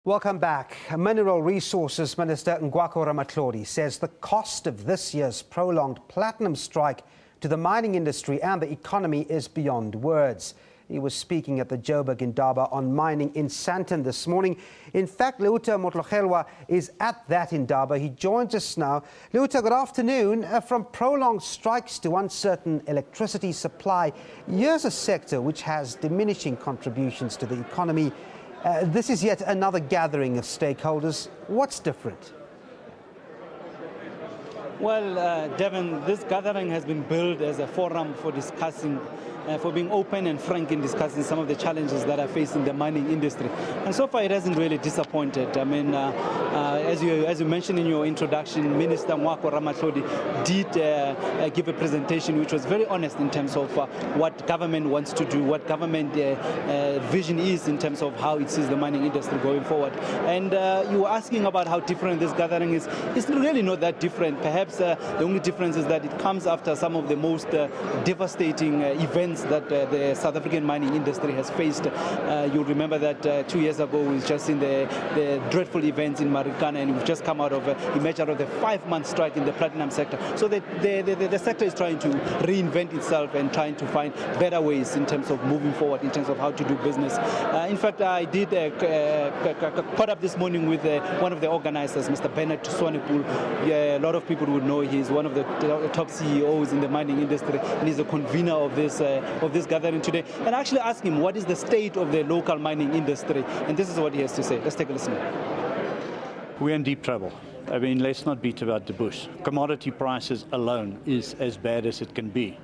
Welcome back. Mineral Resources Minister Ngoako Ramatlhodi says the cost of this year's prolonged platinum strike to the mining industry and the economy is beyond words. He was speaking at the Joburg Indaba on mining in Sandton this morning. In fact, Leuta Motlogelwa is at that Indaba. He joins us now. Leuta, good afternoon. From prolonged strikes to uncertain electricity supply, here's a sector which has diminishing contributions to the economy. This is yet another gathering of stakeholders. What's different? Well, Devin, this gathering has been billed as a forum for discussing, for being open and frank in discussing some of the challenges that are facing the mining industry. And so far, it hasn't really disappointed. I mean, as you mentioned in your introduction, Minister Ngoako Ramatlhodi did give a presentation which was very honest in terms of what government wants to do, what government vision is in terms of how it sees the mining industry going forward. And you were asking about how different this gathering is. It's really not that different. Perhaps the only difference is that it comes after some of the most devastating events that the South African mining industry has faced. You'll remember that 2 years ago we just seen the dreadful events in Marikana, and we've just come out of emerged out of the 5-month strike in the platinum sector. So the sector is trying to reinvent itself and trying to find better ways in terms of moving forward, in terms of how to do business. In fact, I did caught up this morning with one of the organizers, Mr. Bernard Swanepoel. A lot of people would know he's one of the top CEOs in the mining industry, and he's the convener of this gathering today. And I actually asked him what is the state of the local mining industry, and this is what he has to say. Let's take a listen. We're in deep trouble. I mean, let's not beat about the bush. Commodity prices alone is as bad as it can be.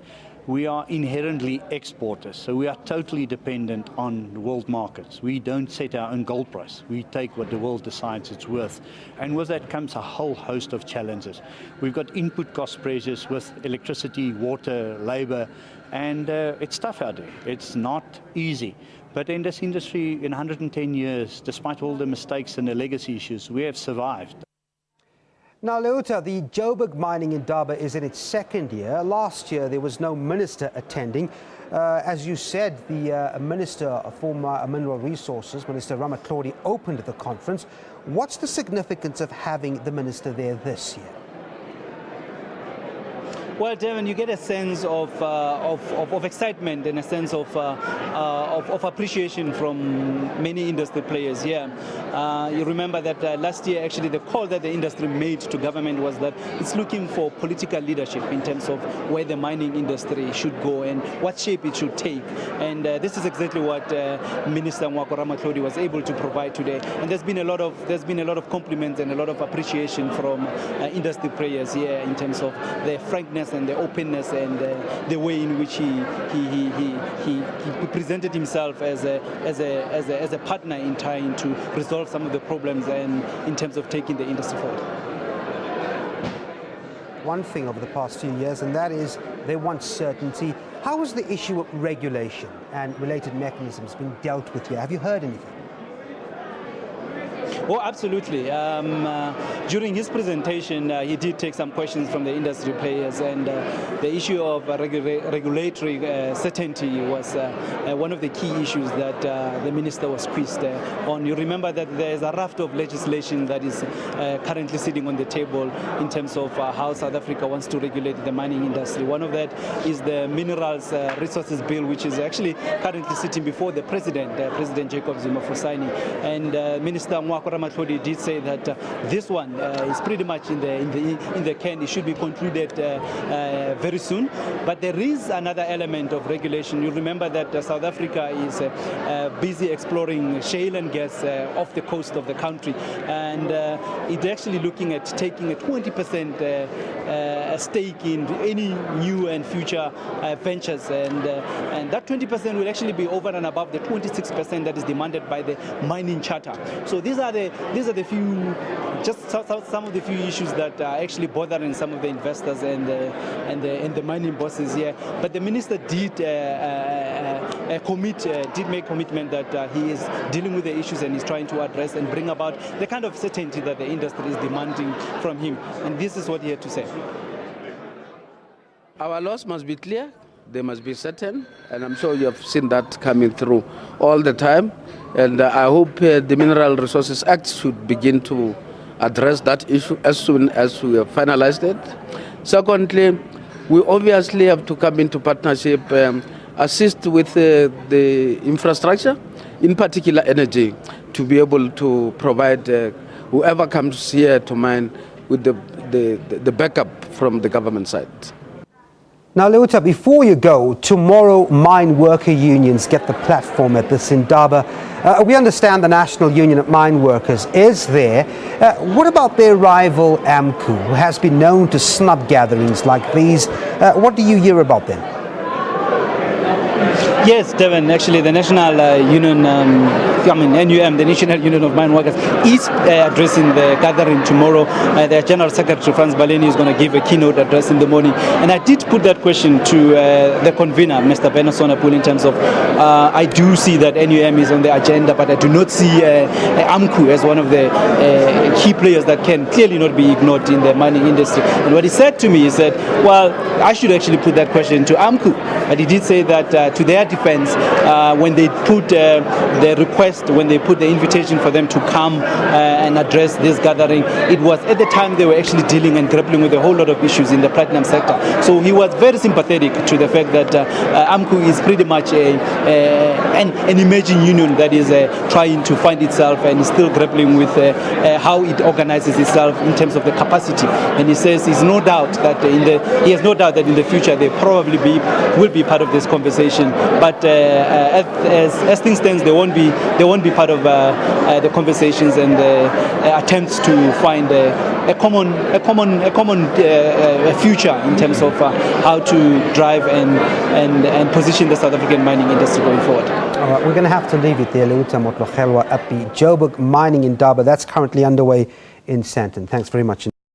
We are inherently exporters, so we are totally dependent on world markets. We don't set our own gold price. We take what the world decides it's worth. And with that comes a whole host of challenges. We've got input cost pressures with electricity, water, labor, and it's tough out there. It's not easy. But in this industry, in 110 years, despite all the mistakes and the legacy issues, we have survived. Now, Leuta, the Joburg Mining Indaba is in its second year. Last year, there was no minister attending. As you said, the Minister for Mineral Resources, Minister Ramatlhodi, opened the conference. What's the significance of having the minister there this year? Well, Devin, you get a sense of excitement and a sense of appreciation from many industry players here. You remember that last year, actually, the call that the industry made to government was that it's looking for political leadership in terms of where the mining industry should go and what shape it should take. And this is exactly what Minister Ngoako Ramatlhodi was able to provide today. And there's been a lot of compliments and a lot of appreciation from industry players here in terms of their frankness and the openness and the way in which he presented himself as a partner in trying to resolve some of the problems and in terms of taking the industry forward. One thing over the past few years, and that is they want certainty. How has the issue of regulation and related mechanisms been dealt with here? Have you heard anything? Oh, absolutely. During his presentation, he did take some questions from the industry players, and the issue of regulatory certainty was one of the key issues that the minister was quizzed on. You remember that there is a raft of legislation that is currently sitting on the table in terms of how South Africa wants to regulate the mining industry. One of that is the Minerals Resources Bill, which is actually currently sitting before the President, President Jacob Zuma, for signing. And Minister Ngoako Ramatlhodi did say that this one is pretty much in the can. It should be concluded very soon. But there is another element of regulation. You remember that South Africa is busy exploring shale and gas off the coast of the country, and it's actually looking at taking a 20% stake in any new and future ventures, and that 20% will actually be over and above the 26% that is demanded by the mining charter. So these are the few, just some of the few issues that are actually bothering some of the investors and the mining bosses here. But the minister did make commitment that he is dealing with the issues and is trying to address and bring about the kind of certainty that the industry is demanding from him. And this is what he had to say. Our laws must be clear, They must be certain, and I'm sure you have seen that coming through all the time. And I hope the Mineral Resources Act should begin to address that issue as soon as we have finalized it. Secondly, we obviously have to come into partnership, assist with the infrastructure, in particular energy, to be able to provide whoever comes here to mine with the backup from the government side. Now, Leuta, before you go, tomorrow mine worker unions get the platform at this Indaba. We understand the National Union of Mine Workers is there. What about their rival AMCU, who has been known to snub gatherings like these? What do you hear about them? Yes, Devin, actually the National Union, NUM, the National Union of Mine Workers, is addressing the gathering tomorrow. Their General Secretary, Franz Baleni, is going to give a keynote address in the morning. And I did put that question to the convener, Mr. Benosonapul, in terms of, I do see that NUM is on the agenda, but I do not see AMCU as one of the key players that can clearly not be ignored in the mining industry. And what he said to me is that, well, I should actually put that question to AMCU. But he did say that to their defense, when they put the request, when they put the invitation for them to come and address this gathering, it was at the time they were actually dealing and grappling with a whole lot of issues in the platinum sector. So he was very sympathetic to the fact that AMCU is pretty much an emerging union that is trying to find itself and is still grappling with how it organizes itself in terms of the capacity. And he says he has no doubt that in the future they probably will be part of this conversation. But as things stand, they won't be part of the conversations and the attempts to find a common future in terms of how to drive and position the South African mining industry going forward. All right, we're going to have to leave it there. Leuta Motlogelwa at the Joburg Mining Indaba. That's currently underway in Sandton. Thanks very much.